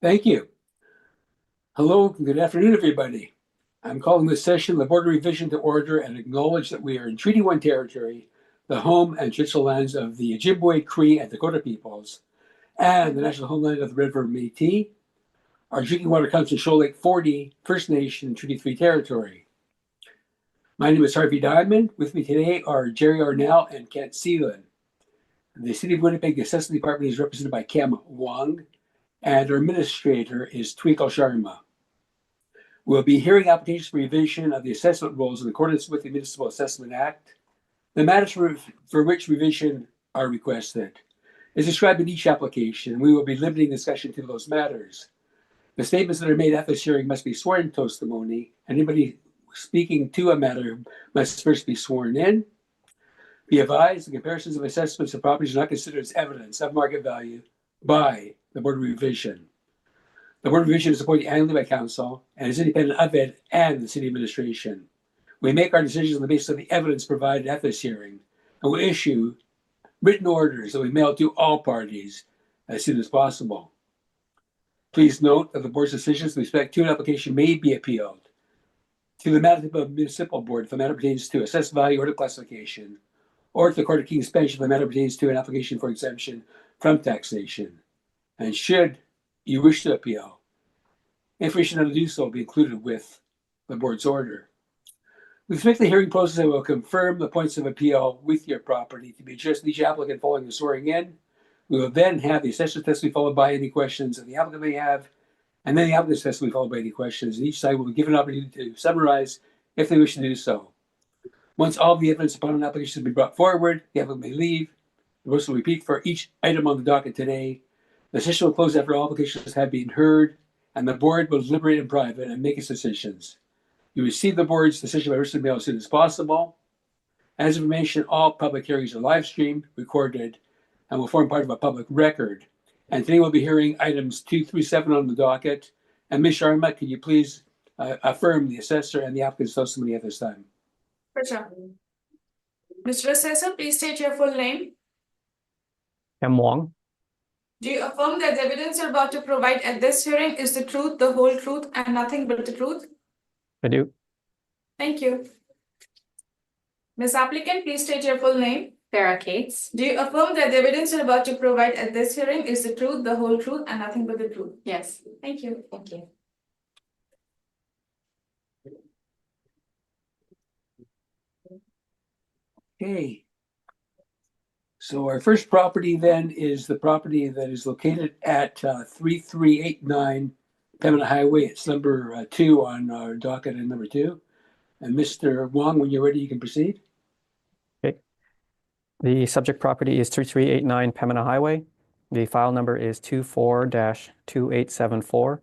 Thank you. Hello, good afternoon, everybody. I'm calling this session the Board Revision to order and acknowledge that we are in Treaty 1 territory, the home and traditional lands of the Ojibwe, Cree, and Dakota peoples, and the national homeland of the Red River Métis. Our drinking water comes from Shoal Lake 40 First Nation Treaty 3 territory. My name is Harvey Diamond. With me today are Jerry Arnell and Kent Seelan. The City of Winnipeg Assessment Department is represented by Cam Wong, and our administrator is Twinkle Sharma. We'll be hearing applications for revision of the assessment rules in accordance with the Municipal Assessment Act. The matters for which revision are requested is described in each application, and we will be limiting discussion to those matters. The statements that are made at this hearing must be sworn testimony. Anybody speaking to a matter must first be sworn in. Be advised, the comparisons of assessments of properties are not considered as evidence of market value by the Board of Revision. The Board of Revision is appointed annually by Council and is independent of it and the City Administration. We make our decisions on the basis of the evidence provided at this hearing, and we issue written orders that we mail to all parties as soon as possible. Please note that the Board's decisions with respect to an application may be appealed to the Manitoba Municipal Board if the matter pertains to assessed value or to classification, or to the Court of King's Bench if the matter pertains to an application for exemption from taxation. And should you wish to appeal, information on how to do so will be included with the Board's order. With respect to the hearing process, I will confirm the points of appeal with your property to be addressed to each applicant following the swearing in. We will then have the assessor's testimony followed by any questions that the applicant may have, and then the applicant's testimony followed by any questions. And each side will be given an opportunity to summarize if they wish to do so. Once all of the evidence upon an application has been brought forward, the applicant may leave. The votes will repeat for each item on the docket today. The session will close after all applications have been heard, and the Board will deliberate in private and make its decisions. You receive the Board's decision by written mail as soon as possible. As information, all public hearings are live streamed, recorded, and will form part of a public record. And today we'll be hearing items 2 through 7 on the docket. And Ms. Sharma, can you please affirm the assessor and the applicant's testimony at this time? For sure. Mr. Assessor, please state your full name. Cam Wong. Do you affirm that the evidence you're about to provide at this hearing is the truth, the whole truth, and nothing but the truth? I do. Thank you. Ms. Applicant, please state your full name. Farah Cates. Do you affirm that the evidence you're about to provide at this hearing is the truth, the whole truth, and nothing but the truth? Yes. Thank you. Thank you. Okay. So our first property then is the property that is located at 3389 Pembina Highway. It's number 2 on our docket and number 2. And Mr. Wong, when you're ready, you can proceed. Okay. The subject property is 3389 Pembina Highway. The file number is 24-2874.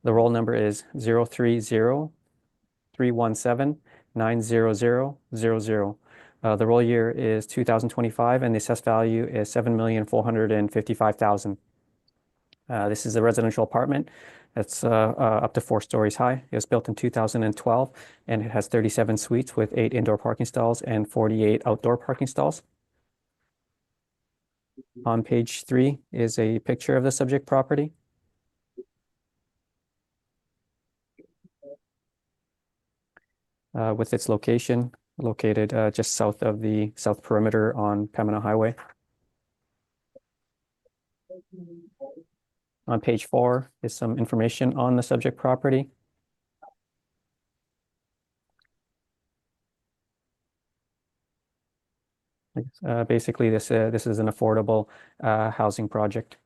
The roll number is 030-317-90000. The roll year is 2025, and the assessed value is $7,455,000. This is a residential apartment. It's up to 4 stories high. It was built in 2012, and it has 37 suites with 8 indoor parking stalls and 48 outdoor parking stalls. On page 3 is a picture of the subject property. With its location located just south of the south perimeter on Pembina Highway. On page 4 is some information on the subject property. Basically, this is an affordable housing project.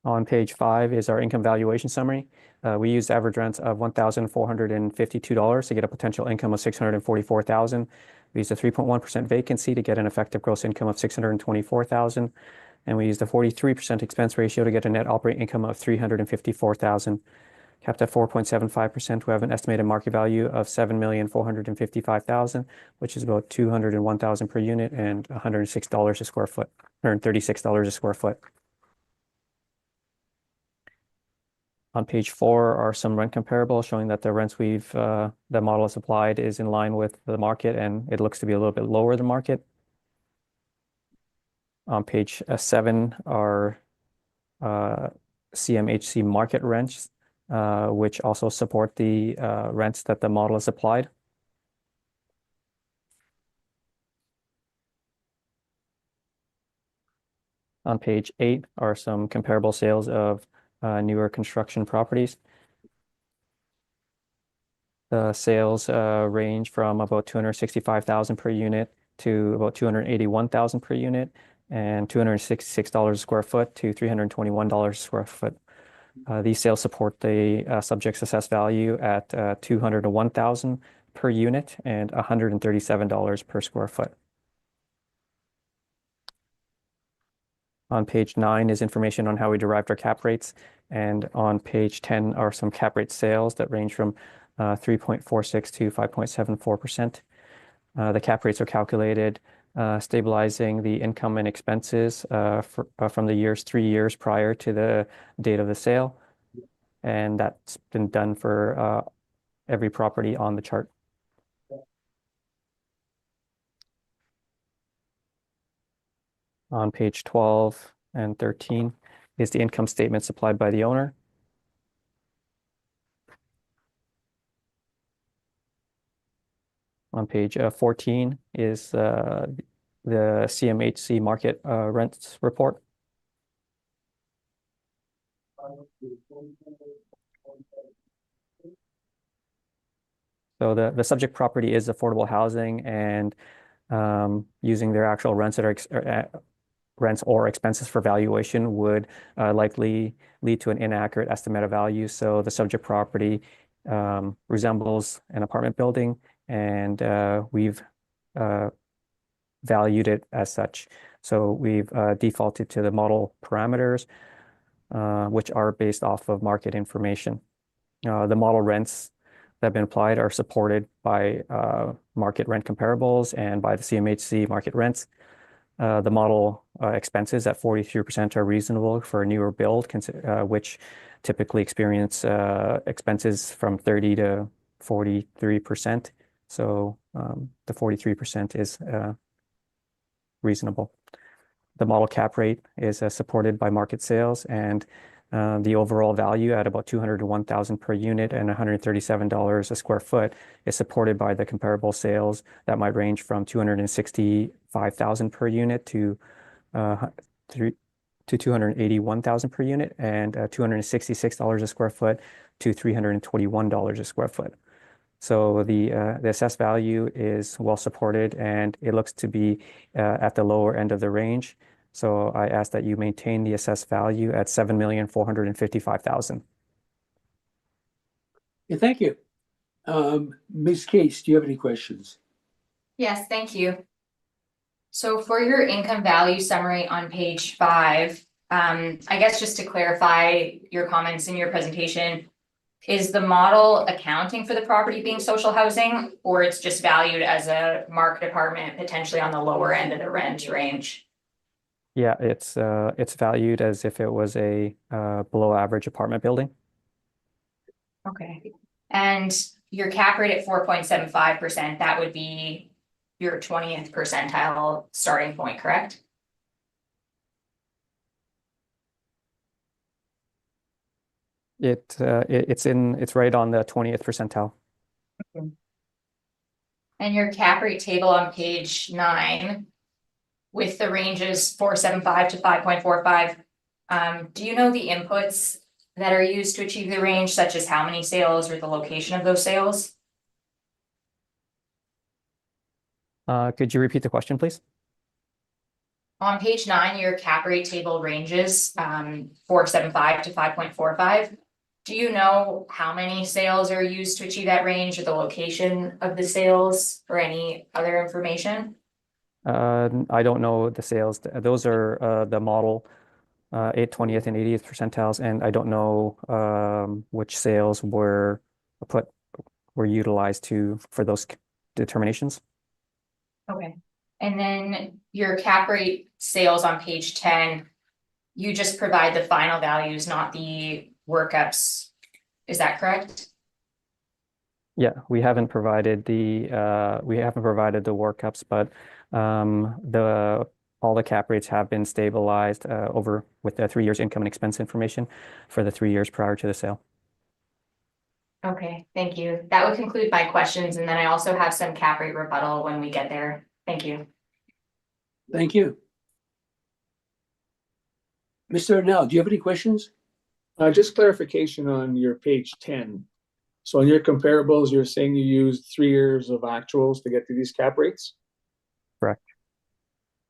On page 5 is our income valuation summary. We used average rents of $1,452 to get a potential income of $644,000. We used a 3.1% vacancy to get an effective gross income of $624,000. And we used a 43% expense ratio to get a net operating income of $354,000. Capped at 4.75%, we have an estimated market value of $7,455,000, which is about $201,000 per unit and $106 a square foot, $136 a square foot. On page 4 are some rent comparables showing that the rents the model has applied is in line with the market, and it looks to be a little bit lower than market. On page 7 are CMHC market rents, which also support the rents that the model has applied. On page 8 are some comparable sales of newer construction properties. The sales range from about 265,000 per unit to about 281,000 per unit, and $266 a square foot to $321 a square foot. These sales support the subject's assessed value at $201,000 per unit and $137 per square foot. On page 9 is information on how we derived our cap rates, and on page 10 are some cap rate sales that range from 3.46 to 5.74%. The cap rates are calculated stabilizing the income and expenses from the 3 years prior to the date of the sale, and that's been done for every property on the chart. On page 12 and 13 is the income statement supplied by the owner. On page 14 is the CMHC market rents report. So the subject property is affordable housing, and using their actual rents rents or expenses for valuation would likely lead to an inaccurate estimate of value. So the subject property resembles an apartment building, and we've valued it as such. So we've defaulted to the model parameters, which are based off of market information. The model rents that have been applied are supported by market rent comparables and by the CMHC market rents. The model expenses at 43% are reasonable for a newer build, which typically experience expenses from 30 to 43%. So the 43% is reasonable. The model cap rate is supported by market sales, and the overall value at about $201,000 per unit and $137 a square foot is supported by the comparable sales that might range from $265,000 per unit to $281,000 per unit, and $266 a square foot to $321 a square foot. So the assessed value is well supported, and it looks to be at the lower end of the range. So I ask that you maintain the assessed value at $7,455,000. Yeah, thank you. Ms. Case, do you have any questions? Yes, thank you. So for your income value summary on page 5, I guess just to clarify your comments in your presentation, is the model accounting for the property being social housing, or it's just valued as a market apartment potentially on the lower end of the rent range? Yeah, it's valued as if it was a below average apartment building. Okay. And your cap rate at 4.75%, that would be your 20th percentile starting point, correct? It's right on the 20th percentile. Okay. And your cap rate table on page 9 with the ranges 4.75 to 5.45, do you know the inputs that are used to achieve the range, such as how many sales or the location of those sales? Could you repeat the question, please? On page 9, your cap rate table ranges 4.75 to 5.45. Do you know how many sales are used to achieve that range, or the location of the sales, or any other information? I don't know the sales. Those are the model 20th and 80th percentiles, and I don't know which sales were utilized for those determinations. Okay. And then your cap rate sales on page 10, you just provide the final values, not the workups. Is that correct? Yeah, we haven't provided the workups, but the all the cap rates have been stabilized over with the 3 years income and expense information for the 3 years prior to the sale. Okay, thank you. That would conclude my questions, and then I also have some cap rate rebuttal when we get there. Thank you. Thank you. Mr. Arnell, do you have any questions? Just clarification on your page 10. So on your comparables, you're saying you used 3 years of actuals to get to these cap rates? Correct.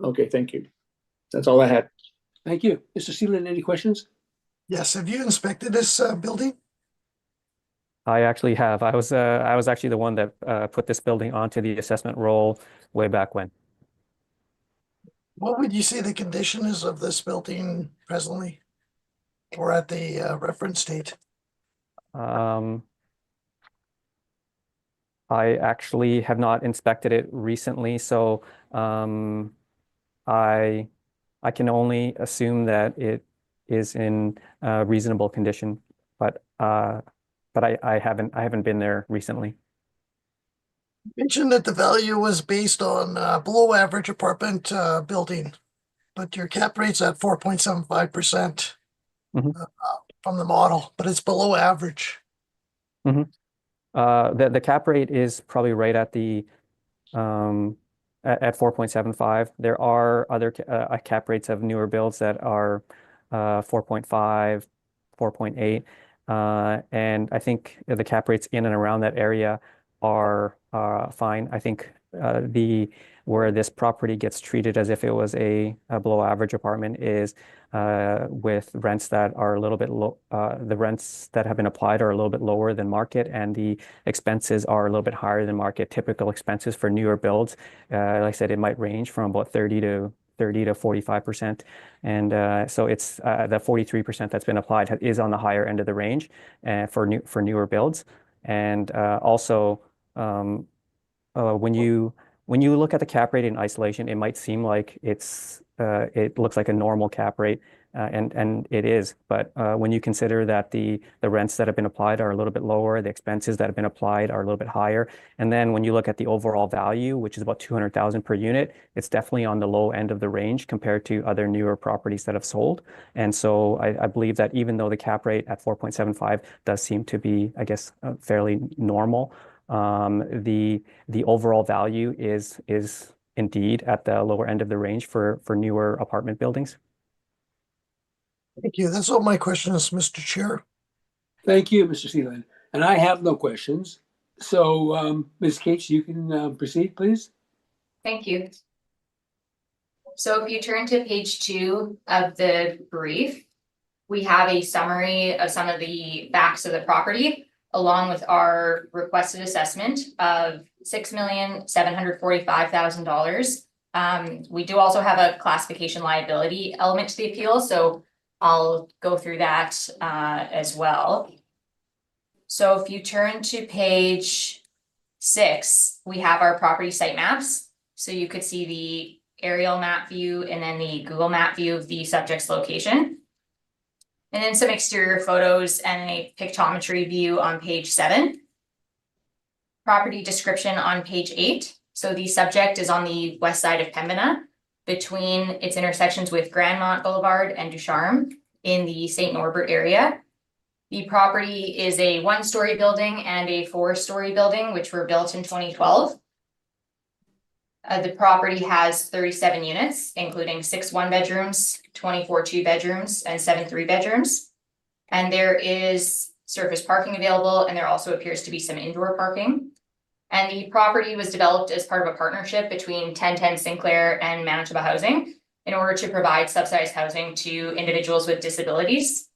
Okay, thank you. That's all I had. Thank you. Mr. Seeland, any questions? Yes, have you inspected this building? I actually have. I was actually the one that put this building onto the assessment roll way back when. What would you say the condition is of this building presently? Or at the reference date? I actually have not inspected it recently, so I can only assume that it is in reasonable condition, but I haven't been there recently. You mentioned that the value was based on below average apartment building, but your cap rate's at 4.75% Mhm. From the model, but it's below average. The cap rate is probably right at the at 4.75. There are other cap rates of newer builds that are 4.5, 4.8. And I think the cap rates in and around that area are fine. I think where this property gets treated as if it was a below average apartment is with rents that are a little bit low. The rents that have been applied are a little bit lower than market, and the expenses are a little bit higher than market. Typical expenses for newer builds, like I said, it might range from about 30 to 45%. And so it's the 43% that's been applied is on the higher end of the range for newer builds. And also, when you look at the cap rate in isolation, it might seem like it looks like a normal cap rate, and it is. But when you consider that the rents that have been applied are a little bit lower, the expenses that have been applied are a little bit higher, and then when you look at the overall value, which is about 200,000 per unit, it's definitely on the low end of the range compared to other newer properties that have sold. And so I believe that even though the cap rate at 4.75 does seem to be, I guess, fairly normal, the overall value is indeed at the lower end of the range for newer apartment buildings. Thank you. That's all my questions, Mr. Chair. Thank you, Mr. Seeland. And I have no questions. So, Ms. Cates, you can proceed, please. Thank you. So if you turn to page 2 of the brief, we have a summary of some of the facts of the property, along with our requested assessment of $6,745,000. We do also have a classification liability element to the appeal, so I'll go through that as well. So if you turn to page 6, we have our property site maps. So you could see the aerial map view and then the Google map view of the subject's location. And then some exterior photos and a pictometry view on page 7. Property description on page 8. So the subject is on the west side of Pembina, between its intersections with Grandmont Boulevard and Ducharme in the St. Norbert area. The property is a 1-story building and a 4-story building, which were built in 2012. The property has 37 units, including 6 1-bedrooms, 24 2-bedrooms, and 7 3-bedrooms. And there is surface parking available, and there also appears to be some indoor parking. And the property was developed as part of a partnership between 1010 Sinclair and Manitoba Housing in order to provide subsidized housing to individuals with disabilities.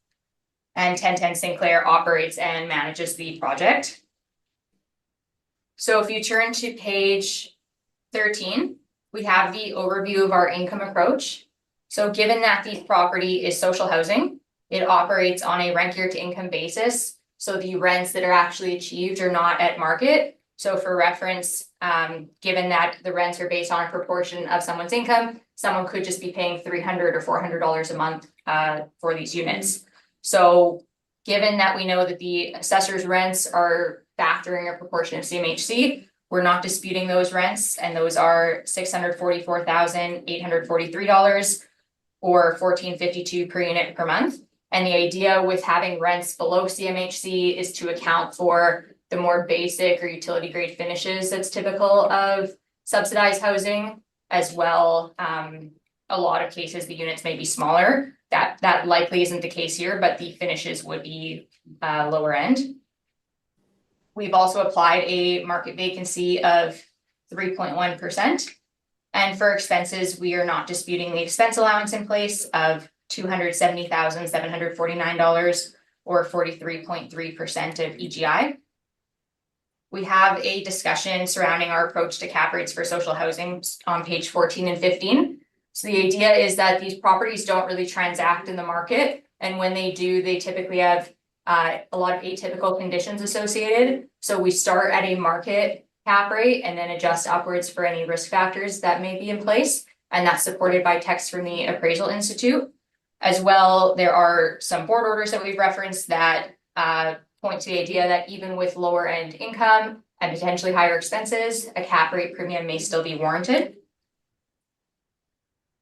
And 1010 Sinclair operates and manages the project. So if you turn to page 13, we have the overview of our income approach. So given that the property is social housing, it operates on a rent geared to income basis. So the rents that are actually achieved are not at market. So for reference, given that the rents are based on a proportion of someone's income, someone could just be paying $300 or $400 a month for these units. So given that we know that the assessor's rents are factoring a proportion of CMHC, We're not disputing those rents, and those are $644,843 or $14.52 per unit per month. And the idea with having rents below CMHC is to account for the more basic or utility grade finishes that's typical of subsidized housing, as well. A lot of cases, the units may be smaller. That likely isn't the case here, but the finishes would be lower end. We've also applied a market vacancy of 3.1%. And for expenses, we are not disputing the expense allowance in place of $270,749 or 43.3% of EGI. We have a discussion surrounding our approach to cap rates for social housing on page 14 and 15. So the idea is that these properties don't really transact in the market. And when they do, they typically have a lot of atypical conditions associated. So we start at a market cap rate and then adjust upwards for any risk factors that may be in place. And that's supported by text from the Appraisal Institute. As well, there are some board orders that we've referenced that point to the idea that even with lower end income and potentially higher expenses, a cap rate premium may still be warranted.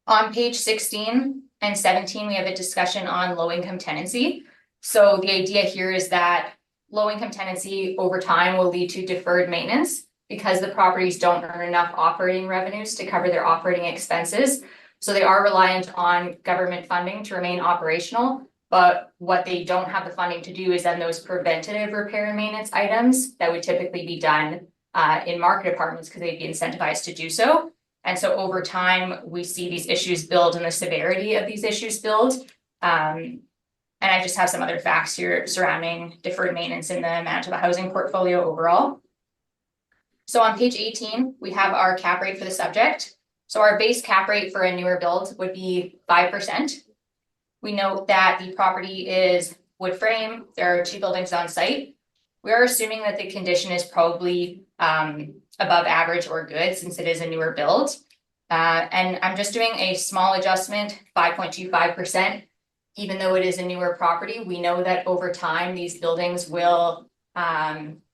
On page 16 and 17, we have a discussion on low income tenancy. So the idea here is that low income tenancy over time will lead to deferred maintenance because the properties don't earn enough operating revenues to cover their operating expenses. So they are reliant on government funding to remain operational. But what they don't have the funding to do is then those preventative repair and maintenance items that would typically be done in market apartments because they'd be incentivized to do so. And so over time, we see these issues build and the severity of these issues build. And I just have some other facts here surrounding deferred maintenance in the Manitoba housing portfolio overall. So on page 18, we have our cap rate for the subject. So our base cap rate for a newer build would be 5%. We note that the property is wood frame. There are 2 buildings on site. We are assuming that the condition is probably above average or good since it is a newer build. And I'm just doing a small adjustment, 5.25%. Even though it is a newer property, we know that over time, these buildings will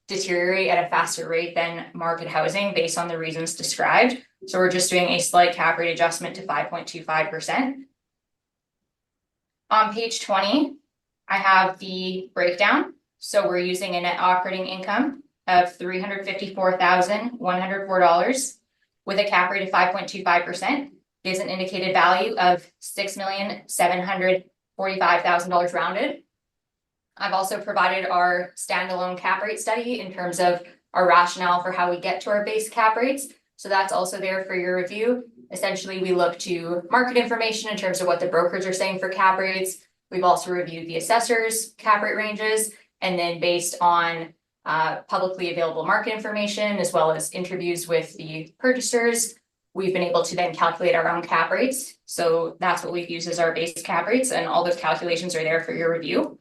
deteriorate at a faster rate than market housing based on the reasons described. So we're just doing a slight cap rate adjustment to 5.25%. On page 20, I have the breakdown. So we're using a net operating income of $354,104 with a cap rate of 5.25%. Gives an indicated value of $6,745,000 rounded. I've also provided our standalone cap rate study in terms of our rationale for how we get to our base cap rates. So that's also there for your review. Essentially, we look to market information in terms of what the brokers are saying for cap rates. We've also reviewed the assessors' cap rate ranges, and then based on publicly available market information, as well as interviews with the purchasers, we've been able to then calculate our own cap rates. So that's what we've used as our base cap rates, and all those calculations are there for your review.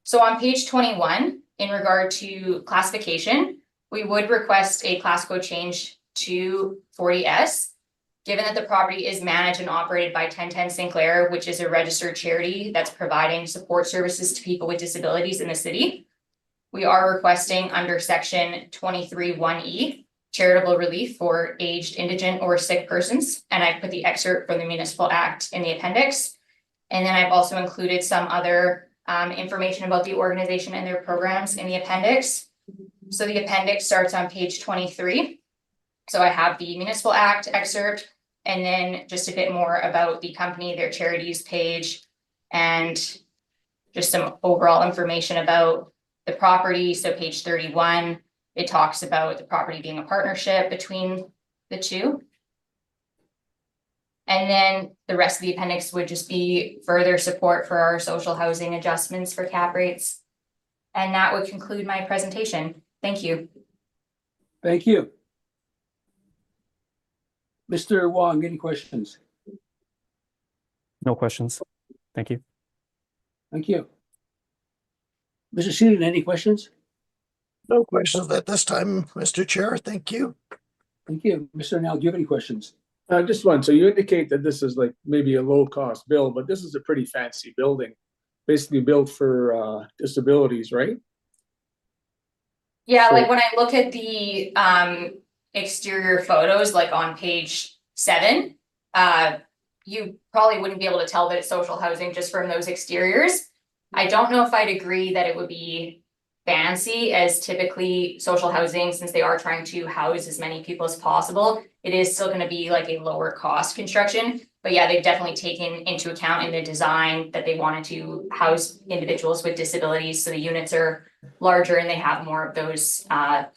So on page 21, in regard to classification, we would request a class code change to 40S, given that the property is managed and operated by 1010 Sinclair, which is a registered charity that's providing support services to people with disabilities in the city. We are requesting under section 23(1)(e), charitable relief for aged, indigent, or sick persons. And I put the excerpt from the Municipal Act in the appendix. And then I've also included some other information about the organization and their programs in the appendix. So the appendix starts on page 23. So I have the Municipal Act excerpt, and then just a bit more about the company, their charities page, and just some overall information about the property. So page 31, it talks about the property being a partnership between the two. And then the rest of the appendix would just be further support for our social housing adjustments for cap rates. And that would conclude my presentation. Thank you. Thank you. Mr. Wong, any questions? No questions. Thank you. Thank you. Mr. Seaton, any questions? No questions at this time, Mr. Chair. Thank you. Thank you. Mr. Nell, do you have any questions? Just one. So you indicate that this is like maybe a low cost build, but this is a pretty fancy building, basically built for disabilities, right? Yeah, So- like when I look at the exterior photos, like on page 7, you probably wouldn't be able to tell that it's social housing just from those exteriors. I don't know if I'd agree that it would be fancy, as typically social housing, since they are trying to house as many people as possible, it is still gonna be like a lower cost construction. But yeah, they've definitely taken into account in the design that they wanted to house individuals with disabilities, so the units are larger and they have more of those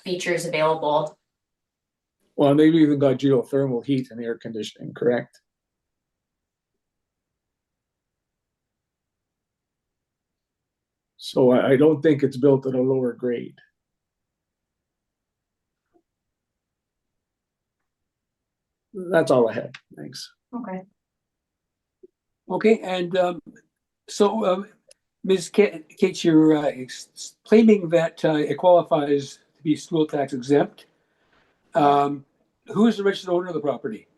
features available. Well, they've even got geothermal heat and air conditioning, correct? So I don't think it's built at a lower grade. That's all I had. Thanks. Okay. Okay, and Ms. Kate, you're claiming that it qualifies to be school tax exempt. Who is the registered owner of the property?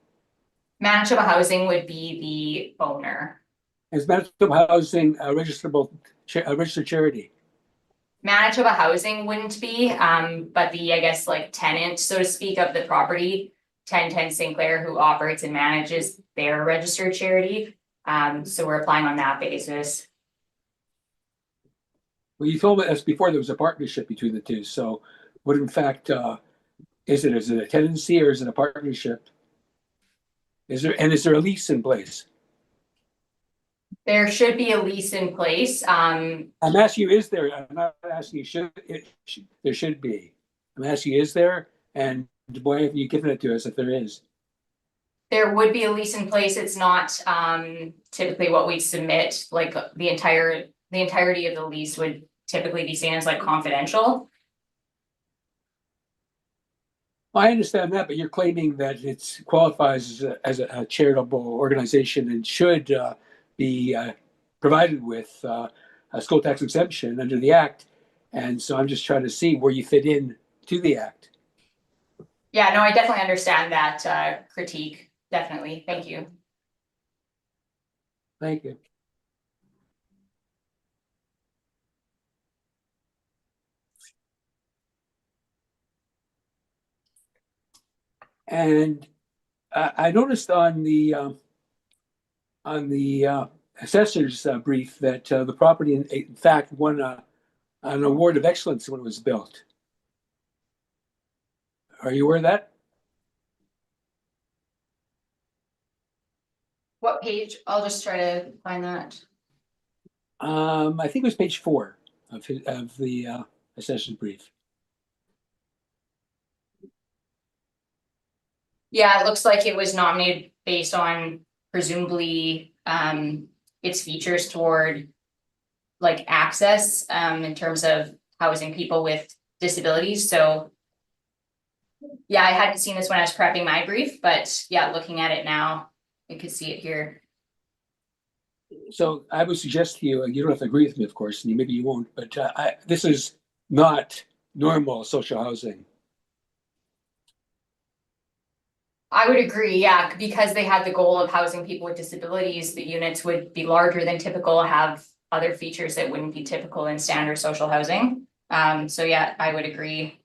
Manitoba Housing would be the owner. Is Manitoba Housing a registered charity? Manitoba Housing wouldn't be, but the, I guess, like tenant, so to speak, of the property, 1010 Sinclair, who operates and manages their registered charity. So we're applying on that basis. Well, you told us before there was a partnership between the two. So, what in fact is it? Is it a tenancy or is it a partnership? Is there a lease in place? There should be a lease in place. I'm asking you, is there? I'm not asking you, there should be. I'm asking you, is there? And why have you given it to us if there is? There would be a lease in place. It's not typically what we submit, like the entirety of the lease would typically be seen as like confidential. I understand that, but you're claiming that it qualifies as a charitable organization and should be provided with a school tax exemption under the act. And so I'm just trying to see where you fit in to the act. Yeah, no, I definitely understand that critique. Definitely. Thank you. Thank you. And I noticed on the assessor's brief that the property, in fact, won an award of excellence when it was built. Are you aware of that? What page? I'll just try to find that. I think it was page 4 of the assessor's brief. Yeah, it looks like it was nominated based on presumably its features toward like access in terms of housing people with disabilities. So yeah, I hadn't seen this when I was prepping my brief, but yeah, looking at it now, you can see it here. So I would suggest to you, you don't have to agree with me, of course, and maybe you won't, but this is not normal social housing. I would agree, yeah, because they had the goal of housing people with disabilities, the units would be larger than typical, have other features that wouldn't be typical in standard social housing. So yeah, I would agree.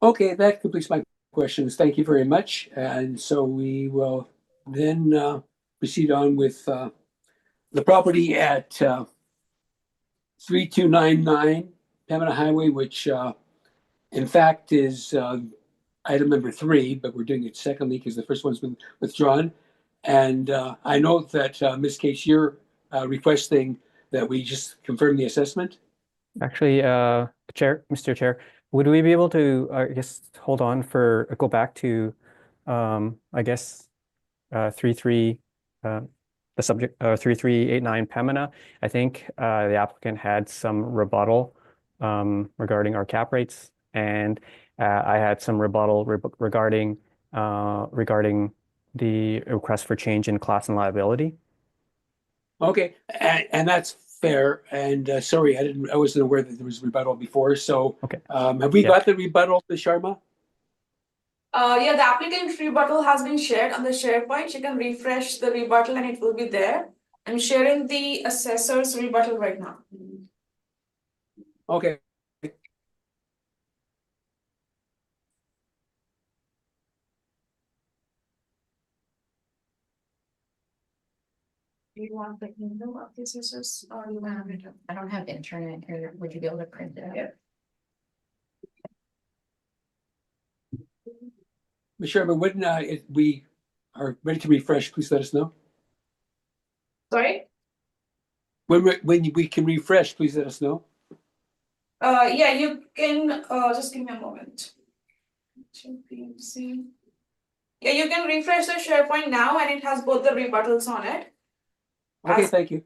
Okay, that completes my questions. Thank you very much. And so we will then proceed on with the property at 3299 Pembina Highway, which in fact is item number 3, but we're doing it secondly because the first one's been withdrawn. And I note that Ms. Case, you're requesting that we just confirm the assessment. Actually, Mr. Chair, would we be able to, I guess, go back to, I guess, 33, the subject, 3389 Pembina. I think the applicant had some rebuttal regarding our cap rates, and I had some rebuttal regarding the request for change in class and liability. Okay, and that's fair. And sorry, I wasn't aware that there was rebuttal before. So Okay. Have we got the rebuttal to Sharma? Yeah, the applicant rebuttal has been shared on the SharePoint. You can refresh the rebuttal and it will be there. I'm sharing the assessor's rebuttal right now. Okay. Do you want the email of this is, or you have it? I don't have internet here. Would you be able to print it out? Yeah. Mr. Chairman, when we are ready to refresh, please let us know. Sorry? When we can refresh, please let us know. Yeah, you can, just give me a moment. Yeah, you can refresh the SharePoint now and it has both the rebuttals on it. Okay, As- thank you.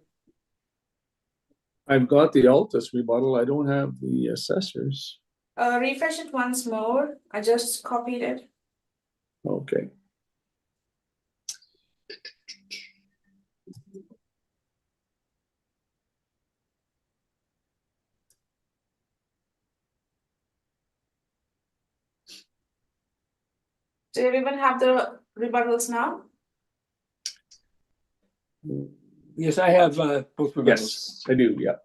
I've got the Altus rebuttal. I don't have the assessors. Refresh it once more. I just copied it. Okay. Do everyone have the rebuttals now? Yes, I have both rebuttals. Yes, I do, yeah.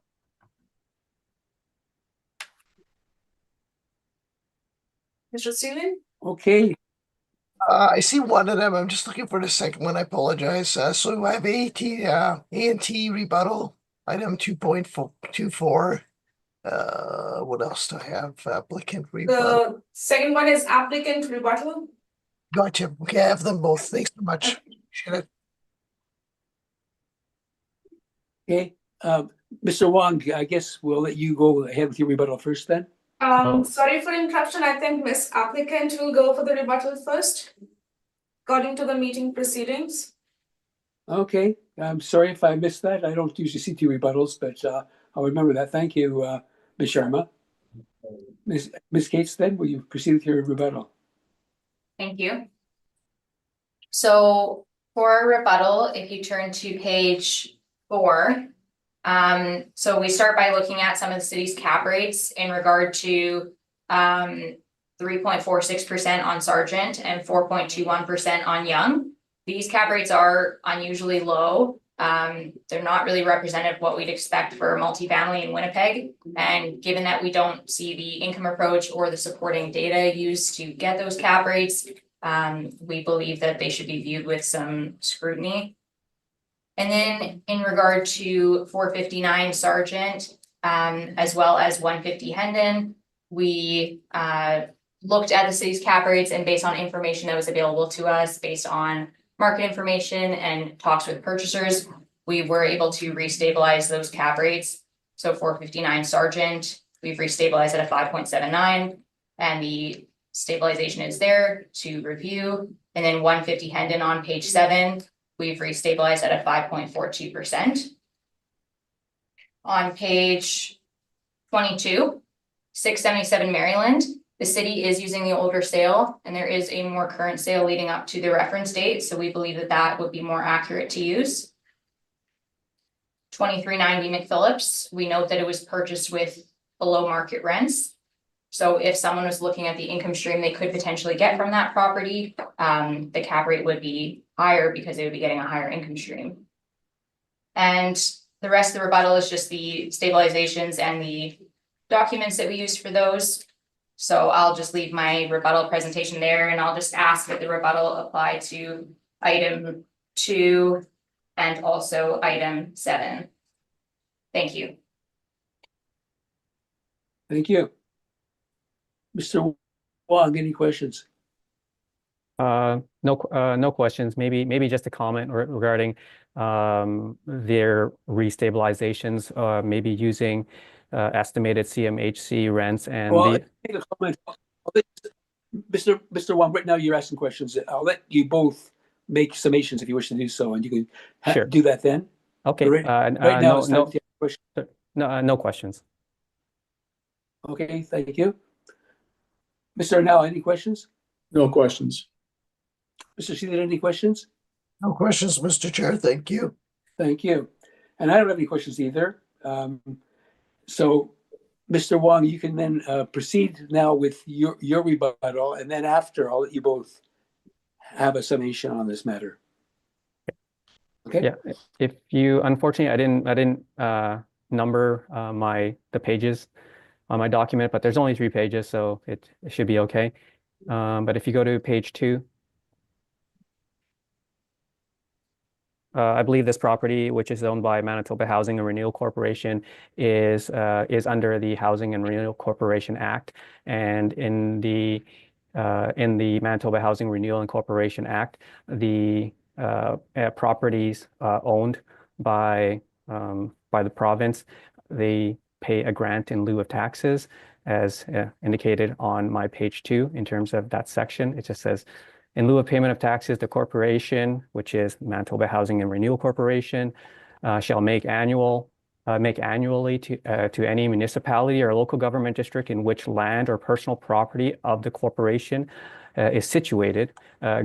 Mr. Sealing? Okay, I see one of them. I'm just looking for the second one. I apologize. So I have A&T rebuttal, item 2.24. What else do I have? Applicant rebuttal. The second one is applicant rebuttal. Gotcha. Okay, I have them both. Thanks so much. Appreciate it. okay. Mr. Wong, I guess we'll let you go ahead with your rebuttal first then. Sorry for interruption. I think Miss Applicant will go for the rebuttal first. According to the meeting proceedings. Okay, I'm sorry if I missed that. I don't usually see two rebuttals, but I'll remember that. Thank you, Ms. Sharma. Ms. Gates, then, will you proceed with your rebuttal? Thank you. So for our rebuttal, if you turn to page 4, so we start by looking at some of the city's cap rates in regard to 3.46% on Sargent and 4.21% on Young. These cap rates are unusually low. They're not really representative of what we'd expect for multifamily in Winnipeg. And given that we don't see the income approach or the supporting data used to get those cap rates, we believe that they should be viewed with some scrutiny. And then in regard to 459 Sargent, as well as 150 Hendon, we looked at the city's cap rates, and based on information that was available to us, based on market information and talks with purchasers, we were able to restabilize those cap rates. So 459 Sargent, we've restabilized at a 5.79, and the stabilization is there to review. And then 150 Hendon on page 7, we've restabilized at a 5.42%. On page 22, 677 Maryland, the city is using the older sale, and there is a more current sale leading up to the reference date. So we believe that that would be more accurate to use. 2390 McPhillips, we note that it was purchased with below market rents. So if someone was looking at the income stream they could potentially get from that property, the cap rate would be higher because they would be getting a higher income stream. And the rest of the rebuttal is just the stabilizations and the documents that we used for those. So I'll just leave my rebuttal presentation there, and I'll just ask that the rebuttal apply to item 2 and also item 7. Thank you. Thank you. Mr. Wong, any questions? No questions. Maybe just a comment regarding their restabilizations, maybe using estimated CMHC rents and Well, the. take a comment. Mr. Wong, right now you're asking questions. I'll let you both make summations if you wish to do so, and you can Sure. do that then. Okay. Right now, it's time to take questions. No questions. Okay, thank you. Mr. Arnell, any questions? No questions. Mr. Sheehan, any questions? No questions, Mr. Chair. Thank you. Thank you. And I don't have any questions either. So, Mr. Wong, you can then proceed now with your rebuttal, and then after, I'll let you both have a summation on this matter. Okay? Yeah. If you, unfortunately, I didn't number the pages. on my document, but there's only 3 pages, so it should be okay. But if you go to page 2, I believe this property, which is owned by Manitoba Housing and Renewal Corporation, is under the Housing and Renewal Corporation Act, and in the Manitoba Housing Renewal and Corporation Act, the properties owned by the province, they pay a grant in lieu of taxes, as indicated on my page 2 in terms of that section. It just says, in lieu of payment of taxes, the corporation, which is Manitoba Housing and Renewal Corporation, shall make annually to any municipality or local government district in which land or personal property of the corporation is situated,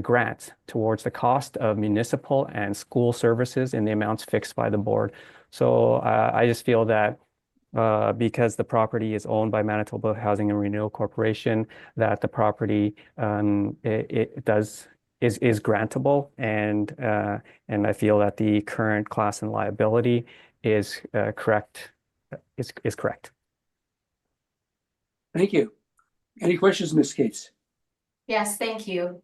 grants towards the cost of municipal and school services in the amounts fixed by the board. So I just feel that because the property is owned by Manitoba Housing and Renewal Corporation, that the property is grantable, and I feel that the current class and liability is correct. Is correct. Thank you. Any questions, Ms. Cates? Yes, thank you.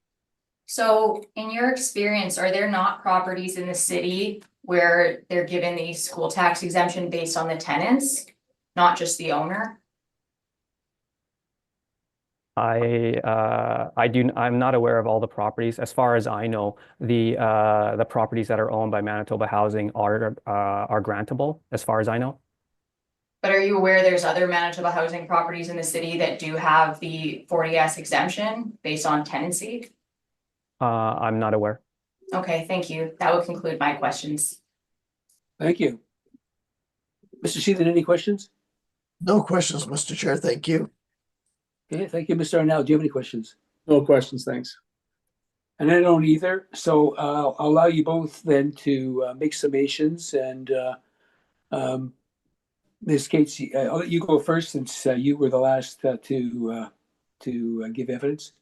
So in your experience, are there not properties in the city where they're given the school tax exemption based on the tenants, not just the owner? I'm not aware of all the properties. As far as I know, the properties that are owned by Manitoba Housing are grantable, as far as I know. But are you aware there's other Manitoba Housing properties in the city that do have the 40S exemption based on tenancy? I'm not aware. Okay, thank you. That would conclude my questions. Thank you. Mr. Sheathen, any questions? No questions, Mr. Chair. Thank you. Okay, thank you. Mr. Arnell, do you have any questions? No questions, thanks. And I don't either. So I'll allow you both then to make summations. And Ms. Cates, I'll let you go first since you were the last to give evidence.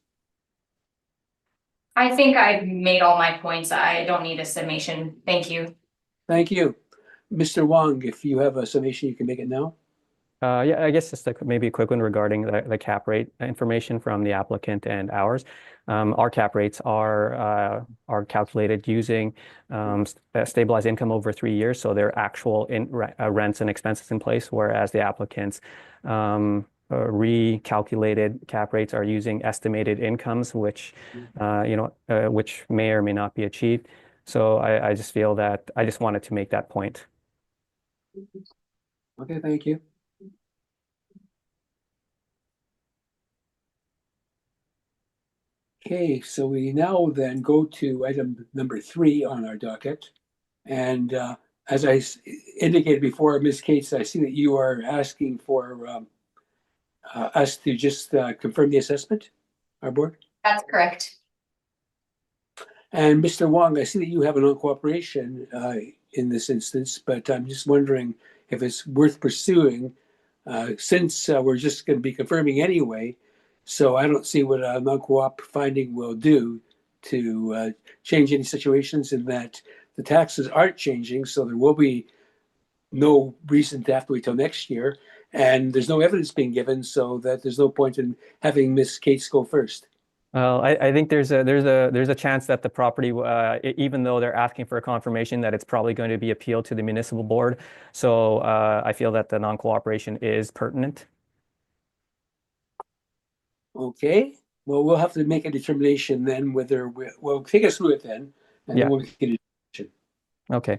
I think I've made all my points. I don't need a summation. Thank you. Thank you. Mr. Wong, if you have a summation, you can make it now. Yeah, I guess just maybe a quick one regarding the cap rate information from the applicant and ours. Our cap rates are calculated using stabilized income over 3 years, so they're actual rents and expenses in place, whereas the applicants recalculated cap rates are using estimated incomes, which which may or may not be achieved. So I just feel that I just wanted to make that point. Okay, thank you. Okay, so we now then go to item number 3 on our docket. And as I indicated before, Ms. Cates, I see that you are asking for us to just confirm the assessment, our board. That's correct. And Mr. Wong, I see that you have a non-cooperation in this instance, but I'm just wondering if it's worth pursuing since we're just going to be confirming anyway. So I don't see what a non-co-op finding will do to change any situations, in that the taxes aren't changing, so there will be no reason to have to wait till next year, and there's no evidence being given, so that there's no point in having Ms. Cates go first. Well, I think there's a chance that the property, even though they're asking for a confirmation, that it's probably going to be appealed to the municipal board. So I feel that the non-cooperation is pertinent. Okay, well, we'll have to make a determination then whether we'll take us through it then, and Yeah. then we'll make a decision. Okay.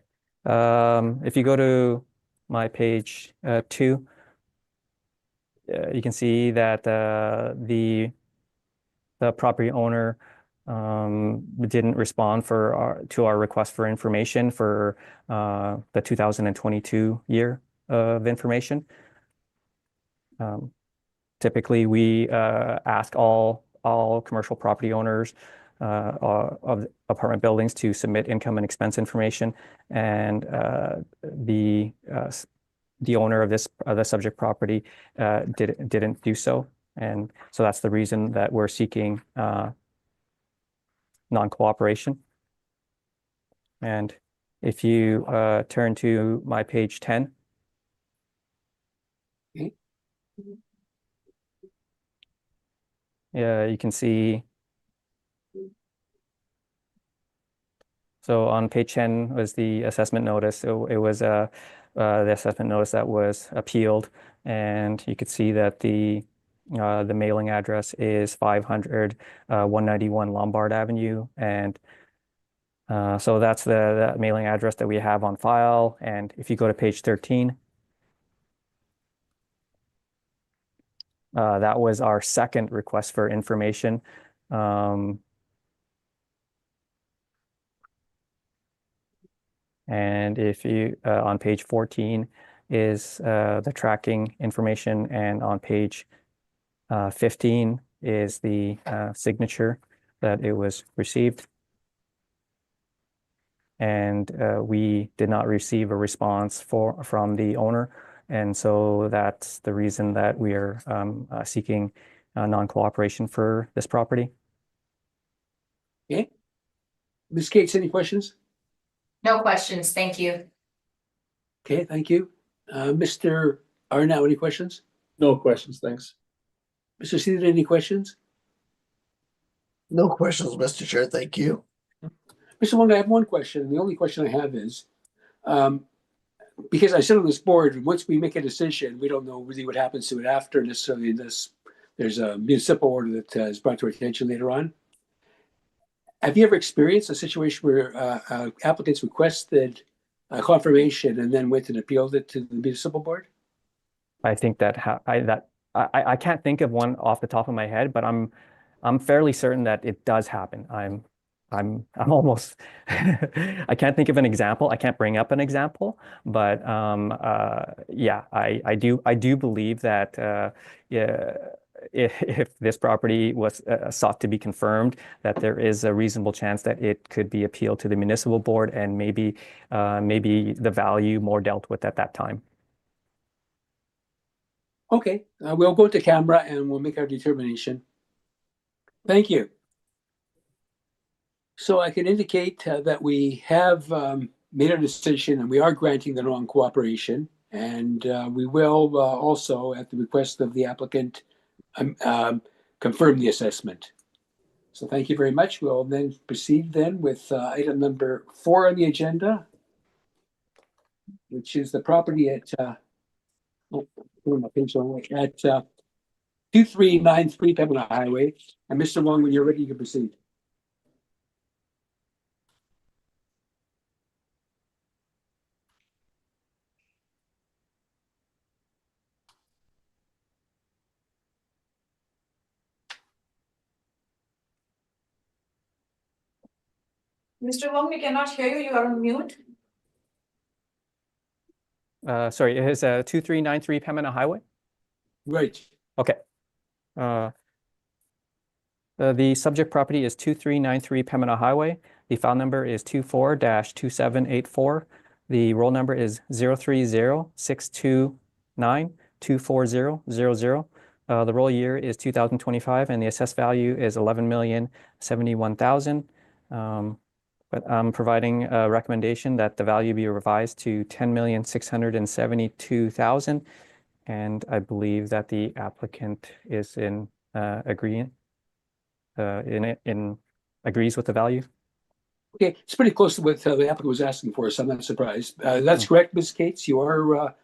If you go to my page 2, you can see that the property owner didn't respond to our request for information for the 2022 year of information. Typically, we ask all commercial property owners of apartment buildings to submit income and expense information, and the owner of the subject property didn't do so, and so that's the reason that we're seeking non-cooperation. And if you turn to my page 10. Okay. Yeah, you can see. So on page 10 was the assessment notice. So it was the assessment notice that was appealed, and you could see that the mailing address is 500 191 Lombard Avenue, and so that's the mailing address that we have on file. And if you go to page 13, that was our second request for information. And if you, on page 14 is the tracking information, and on page 15 is the signature that it was received. And we did not receive a response from the owner. And so that's the reason that we are seeking non-cooperation for this property. Okay. Ms. Gates, any questions? No questions, thank you. Okay, thank you. Mr. Arnott, any questions? No questions, thanks. Mr. Seaton, any questions? No questions, Mr. Chair. Thank you. Mr. Wong, I have one question. The only question I have is, because I sit on this board, once we make a decision, we don't know really what happens to it after necessarily this. There's a municipal order that is brought to our attention later on. Have you ever experienced a situation where applicants requested a confirmation and then went and appealed it to the municipal board? I think that I can't think of one off the top of my head, but I'm fairly certain that it does happen. I'm almost I can't think of an example. I can't bring up an example, but yeah, I do believe that yeah, if this property was sought to be confirmed, that there is a reasonable chance that it could be appealed to the municipal board, and maybe the value more dealt with at that time. Okay, we'll go to camera and we'll make our determination. Thank you. So I can indicate that we have made a decision and we are granting the non-cooperation, and we will also, at the request of the applicant, confirm the assessment. So thank you very much. We'll then proceed then with item number 4 on the agenda, which is the property at at 2393 Pembina Highway. And Mr. Wong, when you're ready, you can proceed. Mr. Wong, we cannot hear you. You are on mute. Sorry, it is 2393 Pembina Highway. Right. Okay. The subject property is 2393 Pembina Highway. The file number is 24-2784. The roll number is 030-629-24000. The roll year is 2025, and the assessed value is 11,071,000. But I'm providing a recommendation that the value be revised to 10,672,000. And I believe that the applicant is in agreement, agrees with the value. Okay, it's pretty close to what the applicant was asking for, so I'm not surprised. That's correct, Ms. Cates. You are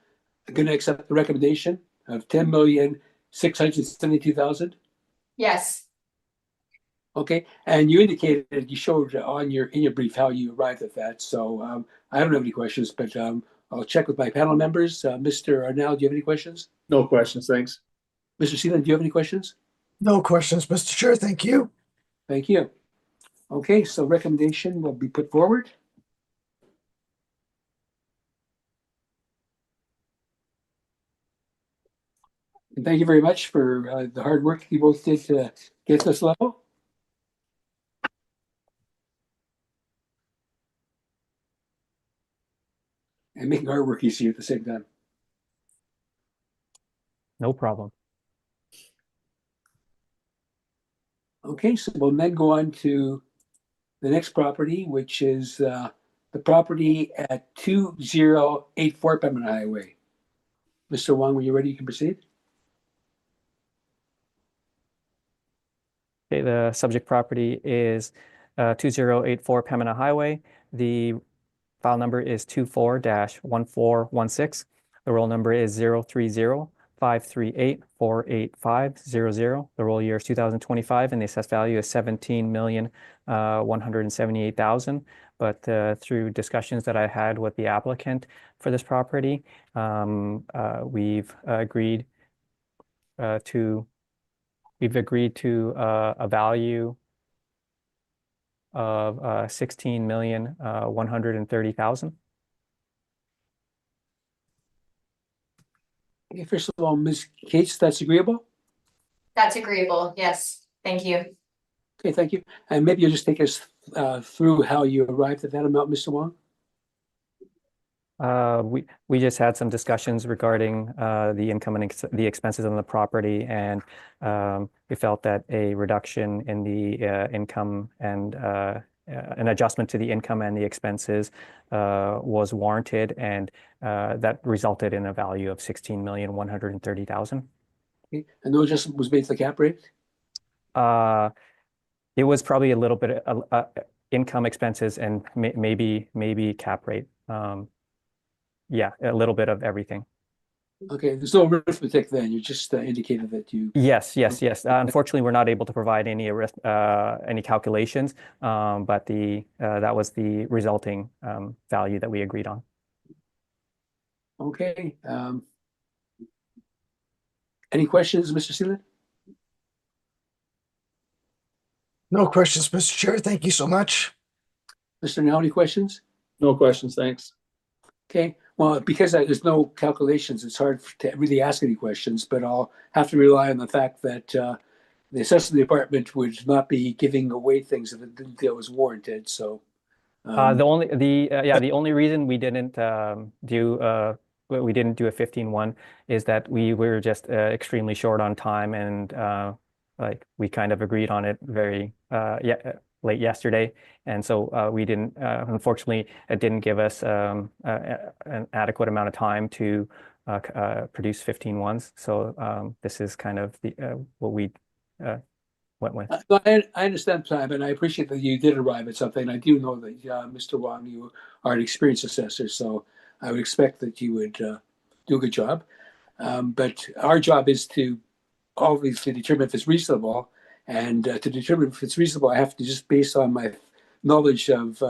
going to accept the recommendation of 10,672,000. Yes, Okay, and you indicated, you showed in your brief how you arrived at that. So I don't have any questions, but I'll check with my panel members. Mr. Arnall, do you have any questions? No questions, thanks. Mr. Sealand, do you have any questions? No questions, Mr. Chair. Thank you. Thank you. Okay, so recommendation will be put forward. And thank you very much for the hard work you both did to get this level. And making our work easier at the same time. No problem. Okay, so we'll then go on to the next property, which is the property at 2084 Pembina Highway. Mr. Wong, when you're ready, you can proceed. Okay, the subject property is 2084 Pembina Highway. The file number is 24-1416. The roll number is 030-538-48500. The roll year is 2025, and the assessed value is 17,178,000. But through discussions that I had with the applicant for this property, we've agreed to a value of 16,130,000. Okay, first of all, Ms. Cates, that's agreeable? That's agreeable, yes, thank you. Okay, thank you. And maybe you'll just take us through how you arrived at that amount, Mr. Wong? We just had some discussions regarding the income and the expenses on the property, and we felt that a reduction in the income and an adjustment to the income and the expenses was warranted, and that resulted in a value of 16,130,000. Okay. And no adjustment was made to the cap rate? It was probably a little bit income, expenses, and maybe cap rate. Yeah, a little bit of everything. Okay, there's no arithmetic then. You just indicated that you. Yes. Unfortunately, we're not able to provide any calculations, but that was the resulting value that we agreed on. Okay. Any questions, Mr. Seelan? No questions, Mr. Chair. Thank you so much. Mr. Now, any questions? No questions, thanks. Okay, well, because there's no calculations, it's hard to really ask any questions, but I'll have to rely on the fact that the assessment department would not be giving away things if it didn't feel it was warranted, so. The only reason we didn't do a 15-1 is that we were just extremely short on time, and like we kind of agreed on it very late yesterday, and so we didn't. Unfortunately, it didn't give us an adequate amount of time to produce 15-1s. So this is kind of what we went with. I understand, Simon, and I appreciate that you did arrive at something. I do know that, Mr. Wong, you are an experienced assessor, so I would expect that you would do a good job. But our job is to obviously determine if it's reasonable, and to determine if it's reasonable, I have to just based on my knowledge of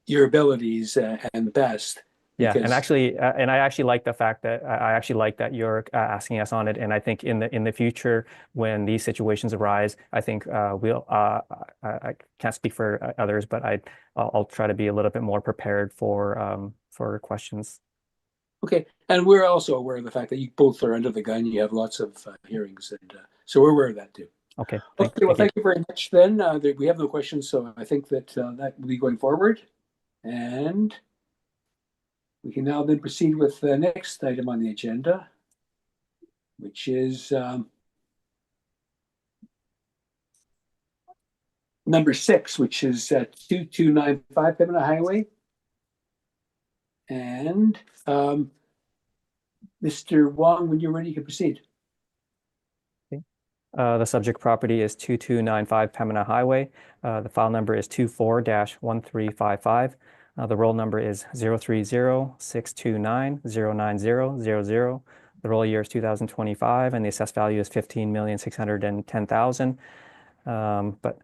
your abilities and the best. Yeah, and actually, and I actually like the fact that you're asking us on it, and I think in the future when these situations arise, I think we'll. I can't speak for others, but I'll try to be a little bit more prepared for questions. Okay, and we're also aware of the fact that you both are under the gun. You have lots of hearings, and so we're aware of that too. Okay. Thank you very much. Then we have no questions, so I think that that will be going forward, and we can now then proceed with the next item on the agenda, which is number 6, which is 2295 Pembina Highway. And Mr. Wong, when you're ready, you can proceed. The subject property is 2295 Pembina Highway. The file number is 24-1355. The roll number is 030-629-09000. The roll year is 2025, and the assessed value is 15,610,000. But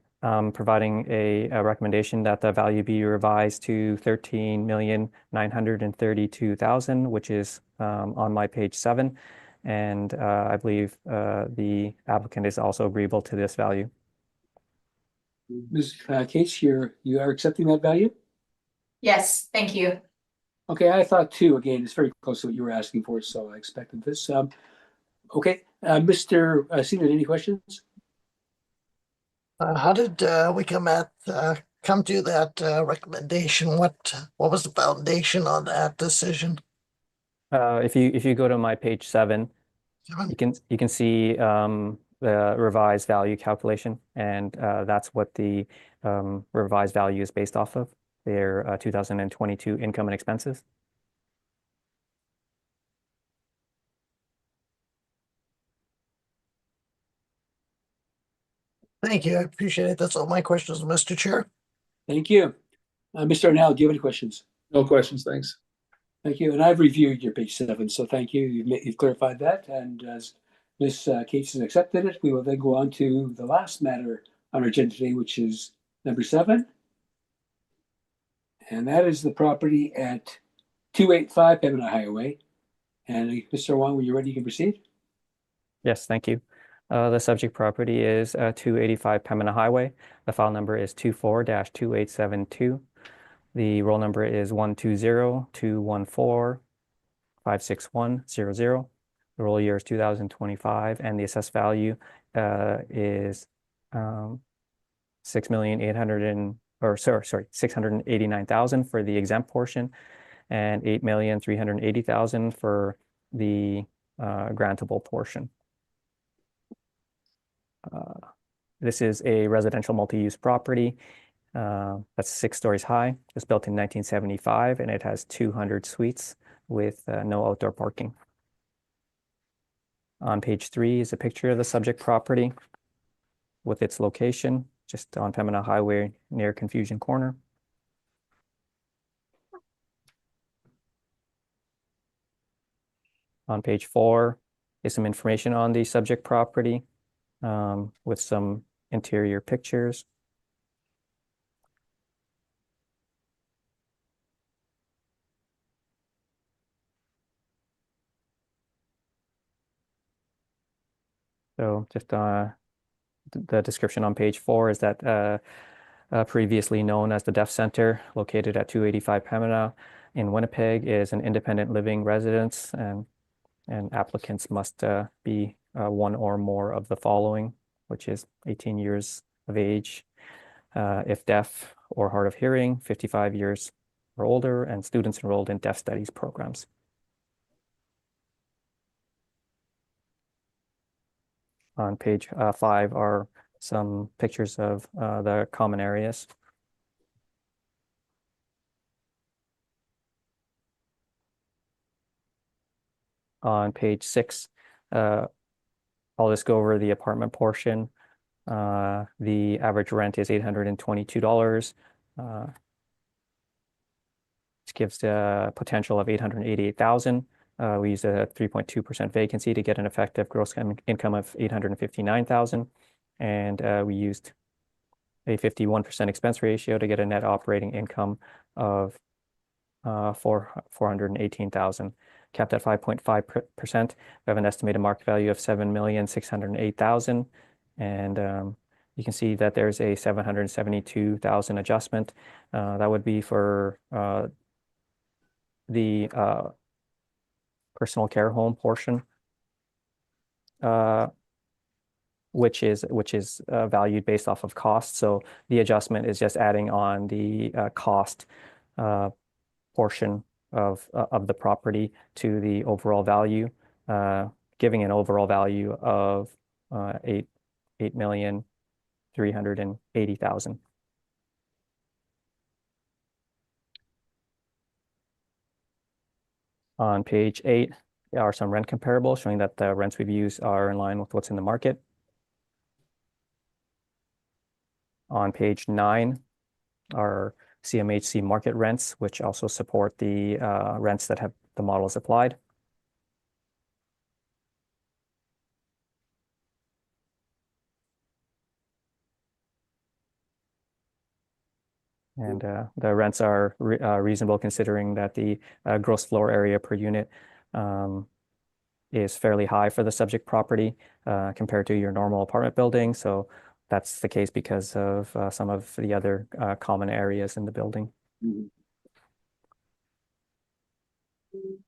providing a recommendation that the value be revised to 13,932,000, which is on my page 7. And I believe the applicant is also agreeable to this value. Ms. Cates, you are accepting that value? Yes, thank you. Okay, I thought too. Again, it's very close to what you were asking for, so I expected this. Okay, Mr. Seelan, any questions? How did we come to that recommendation? What was the foundation on that decision? If you go to my page 7, you can see the revised value calculation, and that's what the revised value is based off of, their 2022 income and expenses. Thank you. I appreciate it. That's all my questions, Mr. Chair. Thank you. Mr. Arnell, do you have any questions? No questions, thanks. Thank you. And I've reviewed your page 7, so thank you. You've clarified that. And as Ms. Cates has accepted it, we will then go on to the last matter on our agenda today, which is number 7. And that is the property at 285 Pembina Highway. And Mr. Wong, when you're ready, you can proceed. Yes, thank you. The subject property is 285 Pembina Highway. The file number is 24-2872. The roll number is 120-214-56100. The roll year is 2025, and the assessed value is 689,000 for the exempt portion, and 8,380,000 for the grantable portion. This is a residential multi-use property that's 6 stories high. It was built in 1975, and it has 200 suites with no outdoor parking. On page 3 is a picture of the subject property with its location, just on Pembina Highway near Confusion Corner. On page 4 is some information on the subject property with some interior pictures. So just the description on page 4 is that previously known as the Deaf Center, located at 285 Pembina in Winnipeg, is an independent living residence, and applicants must be one or more of the following, which is 18 years of age, if deaf or hard of hearing, 55 years or older, and students enrolled in deaf studies programs. On page 5 are some pictures of the common areas. On page 6, I'll just go over the apartment portion. The average rent is $822, which gives a potential of $888,000. We used a 3.2% vacancy to get an effective gross income of $859,000, and we used a 51% expense ratio to get a net operating income of $418,000. Capped at 5.5%, we have an estimated market value of $7,608,000, and you can see that there's a $772,000 adjustment. That would be for the personal care home portion, which is valued based off of cost. So the adjustment is just adding on the cost portion of the property to the overall value, giving an overall value of $8,380,000. On page 8 are some rent comparables showing that the rents we've used are in line with what's in the market. On page 9 are CMHC market rents, which also support the rents that have the models applied. And the rents are reasonable, considering that the gross floor area per unit is fairly high for the subject property compared to your normal apartment building. So that's the case because of some of the other common areas in the building. Mhm.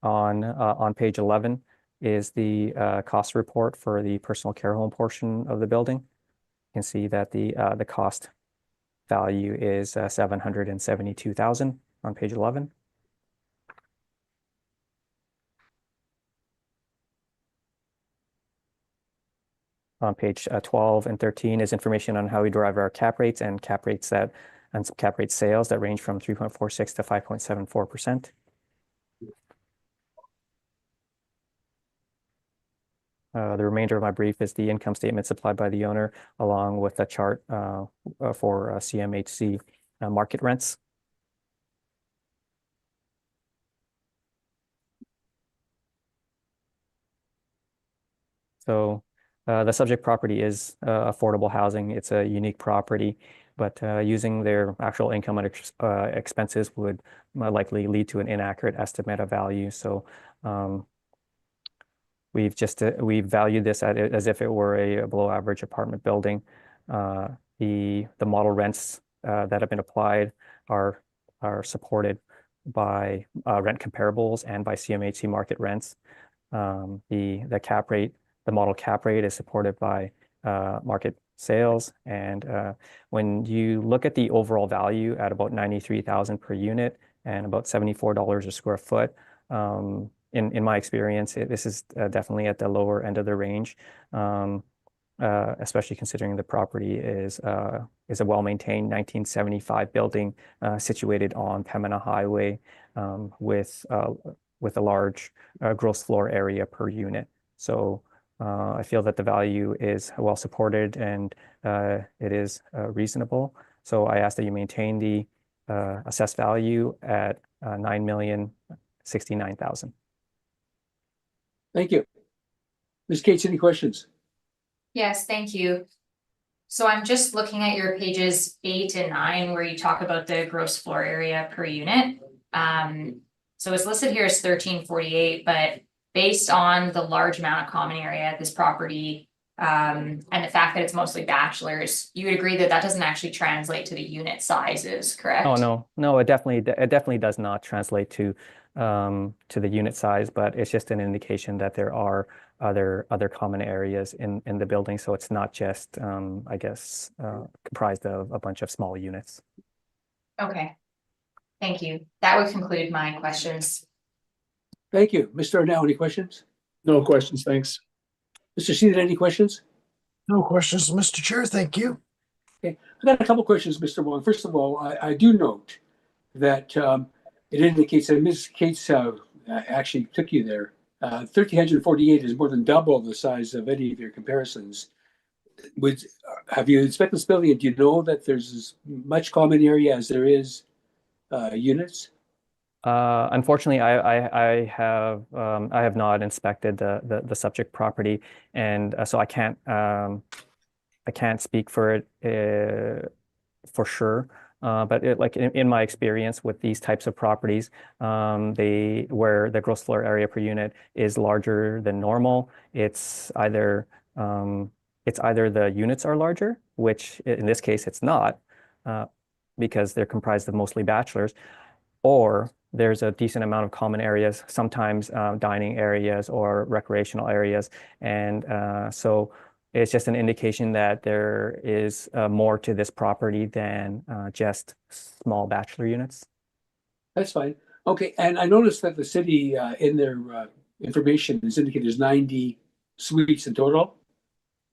On page 11 is the cost report for the personal care home portion of the building. You can see that the cost value is $772,000 on page 11. On page 12 and 13 is information on how we derive our cap rates and cap rate sales that range from 3.46 to 5.74%. The remainder of my brief is the income statement supplied by the owner, along with a chart for CMHC market rents. So the subject property is affordable housing. It's a unique property, but using their actual income and expenses would likely lead to an inaccurate estimate of value. So we've valued this as if it were a below average apartment building. The model rents that have been applied are supported by rent comparables and by CMHC market rents. The cap rate, the model cap rate is supported by market sales. And when you look at the overall value at about 93,000 per unit and about $74 a square foot, in my experience, this is definitely at the lower end of the range, especially considering the property is a well-maintained 1975 building situated on Pembina Highway with a large gross floor area per unit. So I feel that the value is well supported and it is reasonable. So I ask that you maintain the assessed value at $9,069,000. Thank you. Ms. Cates, any questions? Yes, thank you. So I'm just looking at your pages 8 and 9 where you talk about the gross floor area per unit. So it's listed here as 1348, but based on the large amount of common area at this property, and the fact that it's mostly bachelors, you would agree that that doesn't actually translate to the unit sizes, correct? Oh, no, it definitely does not translate to the unit size, but it's just an indication that there are other common areas in the building. So it's not just, I guess, comprised of a bunch of small units. Okay, thank you. That would conclude my questions. Thank you. Mr. Arnell, any questions? No questions, thanks. Mr. Seaton, any questions? No questions, Mr. Chair. Thank you. Okay, I've got a couple questions, Mr. Wong. First of all, I do note that it indicates that Ms. Cates actually took you there. 1,348 is more than double the size of any of your comparisons. Have you inspected this building and do you know that there's as much common area as there is units? Unfortunately, I have not inspected the subject property, and so I can't speak for it for sure. But like in my experience with these types of properties, where the gross floor area per unit is larger than normal, it's either the units are larger, which in this case it's not, because they're comprised of mostly bachelors, or there's a decent amount of common areas, sometimes dining areas or recreational areas, and so it's just an indication that there is more to this property than just small bachelor units. That's fine. Okay, and I noticed that the city in their information is indicated there's 90 suites in total,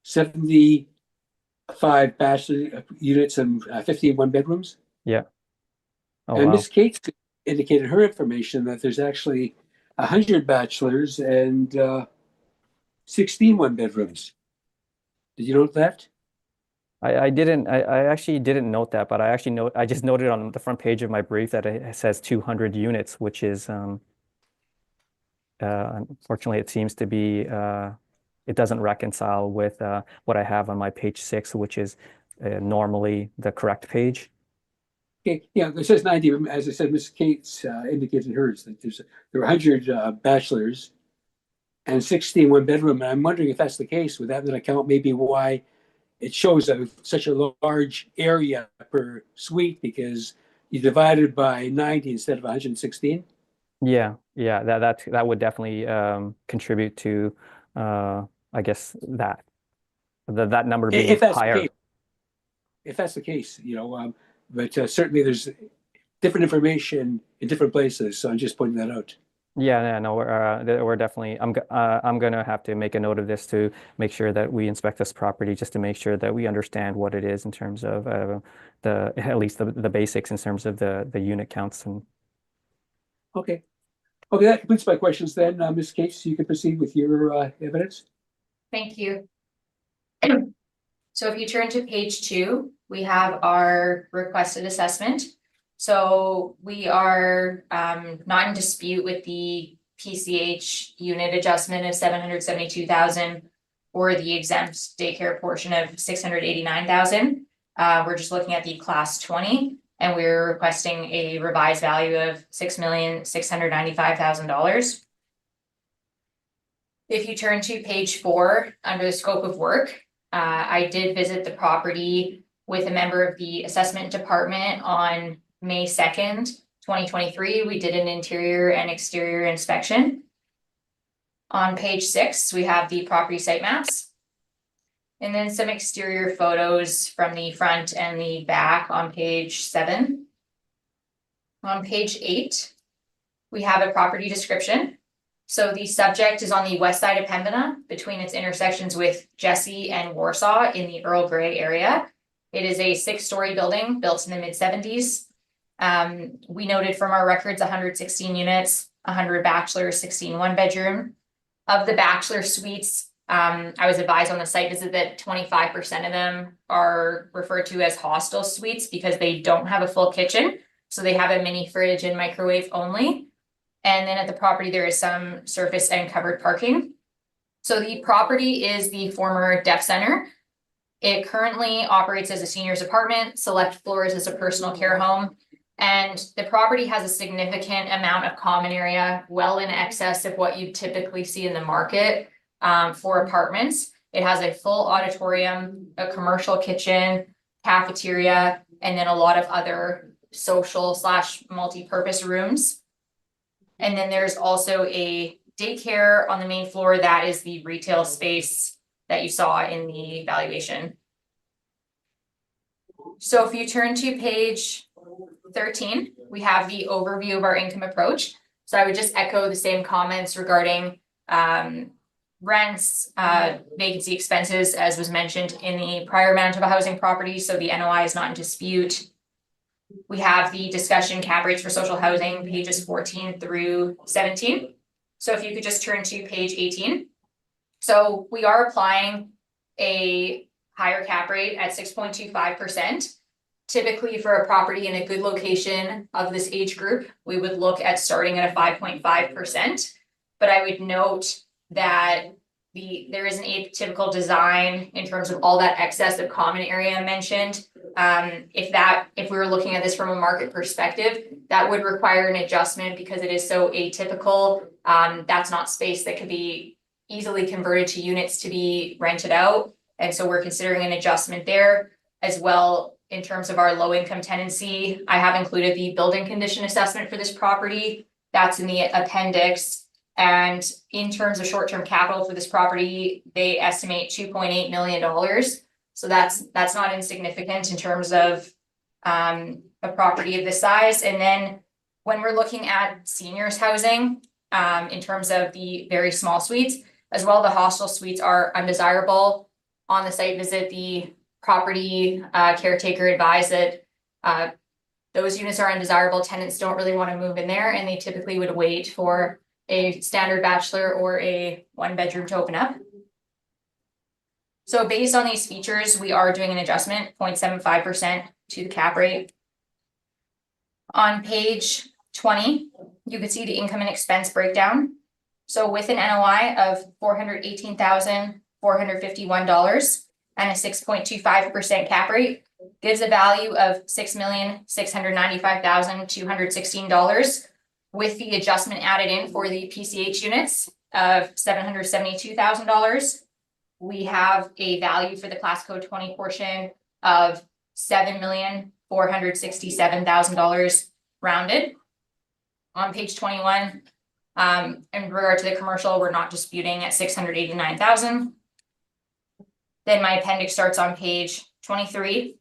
75 bachelor units and 15 one-bedrooms. Yeah. Oh, And wow. Ms. Cates indicated her information that there's actually 100 bachelors and 16 one-bedrooms. Did you note that? I actually didn't note that, but I just noted on the front page of my brief that it says 200 units, which is unfortunately it seems to be it doesn't reconcile with what I have on my page 6, which is normally the correct page. Okay, yeah, it says 90. As I said, Ms. Cates indicated hers that there are 100 bachelors and 16 one-bedroom. And I'm wondering if that's the case. Would that account maybe why it shows such a large area per suite, because you divided by 90 instead of 116? Yeah, that would definitely contribute to I guess that number being If that's higher. the case, but certainly there's different information in different places. So I'm just pointing that out. Yeah, no, we're definitely. I'm gonna have to make a note of this to make sure that we inspect this property, just to make sure that we understand what it is in terms of at least the basics in terms of the unit counts. And Okay, that completes my questions. Then, Ms. Cates, you can proceed with your evidence. Thank you. So if you turn to page 2, we have our requested assessment. So we are not in dispute with the PCH unit adjustment of 772,000 or the exempt daycare portion of 689,000. We're just looking at the class 20, and we're requesting a revised value of $6,695,000. If you turn to page 4, under the scope of work, I did visit the property with a member of the assessment department on May 2nd, 2023. We did an interior and exterior inspection. On page 6, we have the property site maps. And then some exterior photos from the front and the back on page 7. On page 8, we have a property description. So the subject is on the west side of Pembina, between its intersections with Jesse and Warsaw in the Earl Grey area. It is a 6-story building built in the mid-70s. We noted from our records 116 units, 100 bachelors, 16 one-bedroom. Of the bachelor suites, I was advised on the site visit that 25% of them are referred to as hostel suites because they don't have a full kitchen. So they have a mini fridge and microwave only. And then at the property, there is some surface and covered parking. So the property is the former deaf center. It currently operates as a seniors apartment, select floors as a personal care home. And the property has a significant amount of common area, well in excess of what you typically see in the market for apartments. It has a full auditorium, a commercial kitchen, cafeteria, and then a lot of other social / multi-purpose rooms. And then there's also a daycare on the main floor. That is the retail space that you saw in the valuation. So if you turn to page 13, we have the overview of our income approach. So I would just echo the same comments regarding rents, vacancy expenses, as was mentioned in the prior Manitoba housing property. So the NOI is not in dispute. We have the discussion cap rates for social housing, pages 14 through 17. So if you could just turn to page 18. So we are applying a higher cap rate at 6.25%. Typically for a property in a good location of this age group, we would look at starting at a 5.5%. But I would note that there is an atypical design in terms of all that excess of common area mentioned. If we were looking at this from a market perspective, that would require an adjustment because it is so atypical. That's not space that could be easily converted to units to be rented out. And so we're considering an adjustment there as well. In terms of our low income tenancy, I have included the building condition assessment for this property. That's in the appendix. And in terms of short-term capital for this property, they estimate $2.8 million. So that's not insignificant in terms of a property of this size. And then when we're looking at seniors housing, in terms of the very small suites, as well, the hostel suites are undesirable. On the site visit, the property caretaker advised that those units are undesirable. Tenants don't really want to move in there, and they typically would wait for a standard bachelor or a one-bedroom to open up. So based on these features, we are doing an adjustment, 0.75% to the cap rate. On page 20, you can see the income and expense breakdown. So with an NOI of $418,451 and a 6.25% cap rate, gives a value of $6,695,216. With the adjustment added in for the PCH units of $772,000, we have a value for the class code 20 portion of $7,467,000 rounded. On page 21, in regard to the commercial, we're not disputing at $689,000. Then my appendix starts on page 23.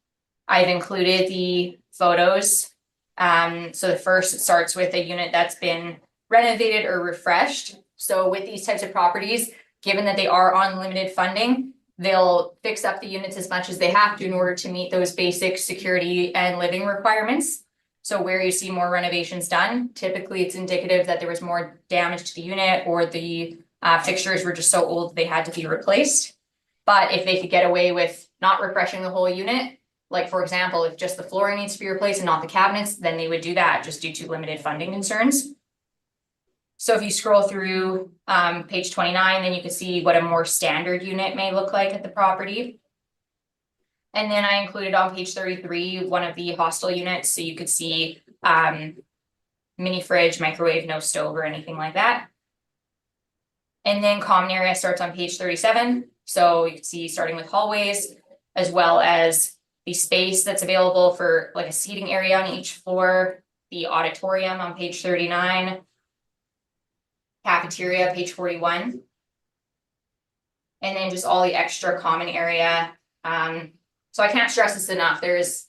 I've included the photos. So the first starts with a unit that's been renovated or refreshed. So with these types of properties, given that they are on limited funding, they'll fix up the units as much as they have to in order to meet those basic security and living requirements. So where you see more renovations done, typically it's indicative that there was more damage to the unit or the Fixtures were just so old, they had to be replaced. But if they could get away with not refreshing the whole unit, like for example, if just the flooring needs to be replaced and not the cabinets, then they would do that just due to limited funding concerns. So if you scroll through page 29, then you can see what a more standard unit may look like at the property. And then I included on page 33 one of the hostel units, so you could see mini fridge, microwave, no stove or anything like that. And then common area starts on page 37. So you can see starting with hallways, as well as the space that's available for like a seating area on each floor, the auditorium on page 39, cafeteria, page 41. And then just all the extra common area. So I can't stress this enough. There's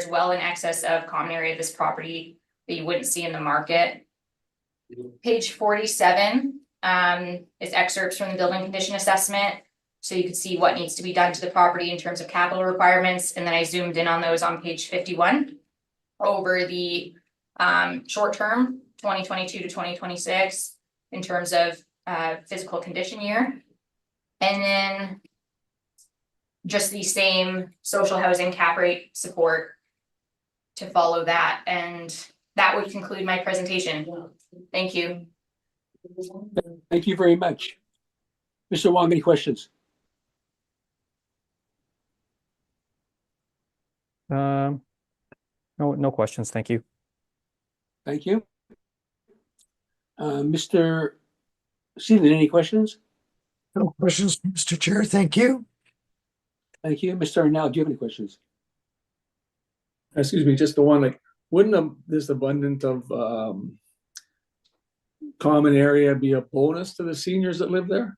well in excess of common area of this property that you wouldn't see in the market. Page 47 is excerpts from the building condition assessment. So you could see what needs to be done to the property in terms of capital requirements. And then I zoomed in on those on page 51 over the short term 2022 to 2026 in terms of physical condition year. And then just the same social housing cap rate support to follow that. And that would conclude my presentation. Thank you. Thank you very much. Mr. Wong, any questions? No questions. Thank you. Thank you. Mr. Seaton, any questions? No questions, Mr. Chair. Thank you. Thank you. Mr. Arnell, do you have any questions? Excuse me, just the one, like, wouldn't this abundance of common area be a bonus to the seniors that live there?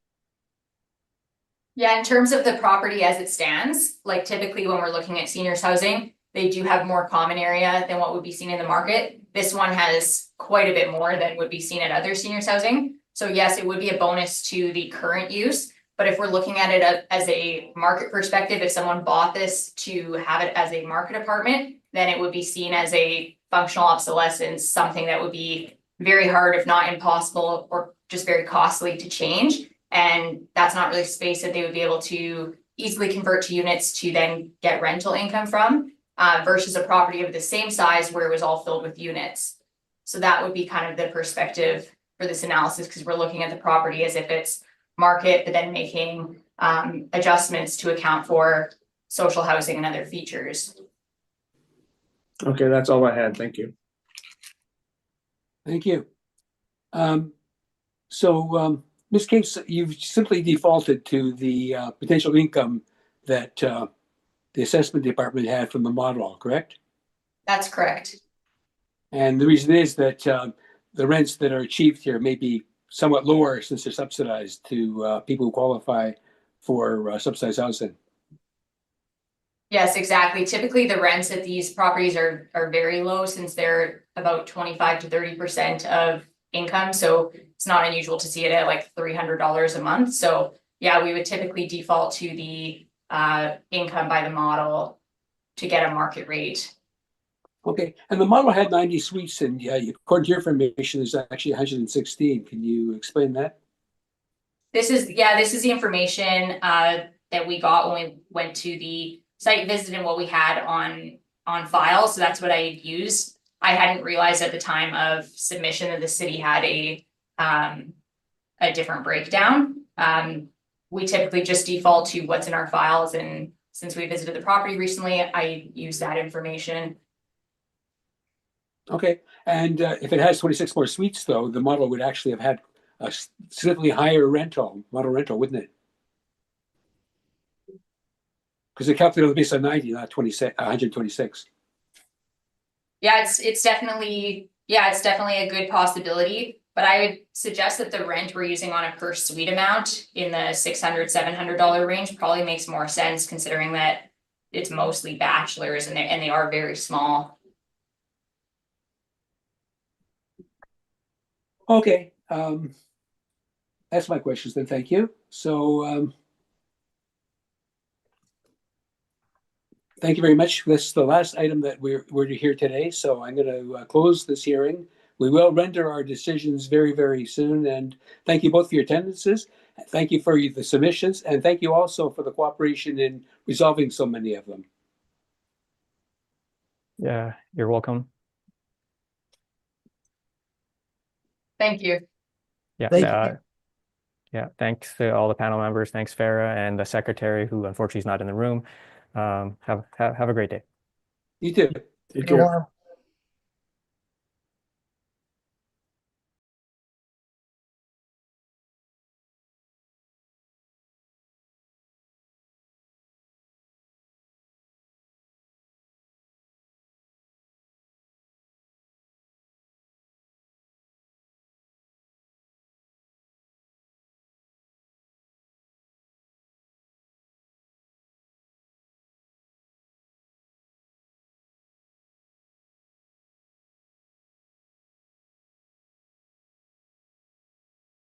Yeah, in terms of the property as it stands, like typically when we're looking at seniors housing, they do have more common area than what would be seen in the market. This one has quite a bit more than would be seen at other seniors housing. So yes, it would be a bonus to the current use. But if we're looking at it as a market perspective, if someone bought this to have it as a market apartment, then it would be seen as a functional obsolescence, something that would be very hard, if not impossible, or just very costly to change. And that's not really space that they would be able to easily convert to units to then get rental income from, versus a property of the same size where it was all filled with units. So that would be kind of the perspective for this analysis, because we're looking at the property as if it's market, but then making adjustments to account for social housing and other features. Okay, that's all I had. Thank you. Thank you. Ms. Cates, you've simply defaulted to the potential income that the assessment department had from the model, correct? That's correct. And the reason is that the rents that are achieved here may be somewhat lower since they're subsidized to people who qualify for subsidized housing. Yes, exactly. Typically, the rents at these properties are very low since they're about 25 to 30% of income. So it's not unusual to see it at like $300 a month. So yeah, we would typically default to the income by the model to get a market rate. Okay, and the model had 90 suites, and according to your information, there's actually 116. Can you explain that? This is the information that we got when we went to the site visit and what we had on file. So that's what I used. I hadn't realized at the time of submission that the city had a different breakdown. We typically just default to what's in our files, and since we visited the property recently, I used that information. Okay, and if it has 26 more suites, though, the model would actually have had a significantly higher model rental, wouldn't it? Because it calculated based on 90, not 126. Yeah, it's definitely a good possibility, but I would suggest that the rent we're using on a per suite amount in the $600-700 range probably makes more sense, considering that it's mostly bachelors and they are very small. Okay, that's my questions then. Thank you. So thank you very much. This is the last item that we're to hear today. So I'm going to close this hearing. We will render our decisions very, very soon. And thank you both for your attendances. Thank you for the submissions. And thank you also for the cooperation in resolving so many of them. Yeah, you're welcome. Thank you. Yeah. Thank you. Yeah, thanks to all the panel members. Thanks, Farah, and the secretary, who unfortunately is not in the room. Have a great day. You too. Take Go care. on.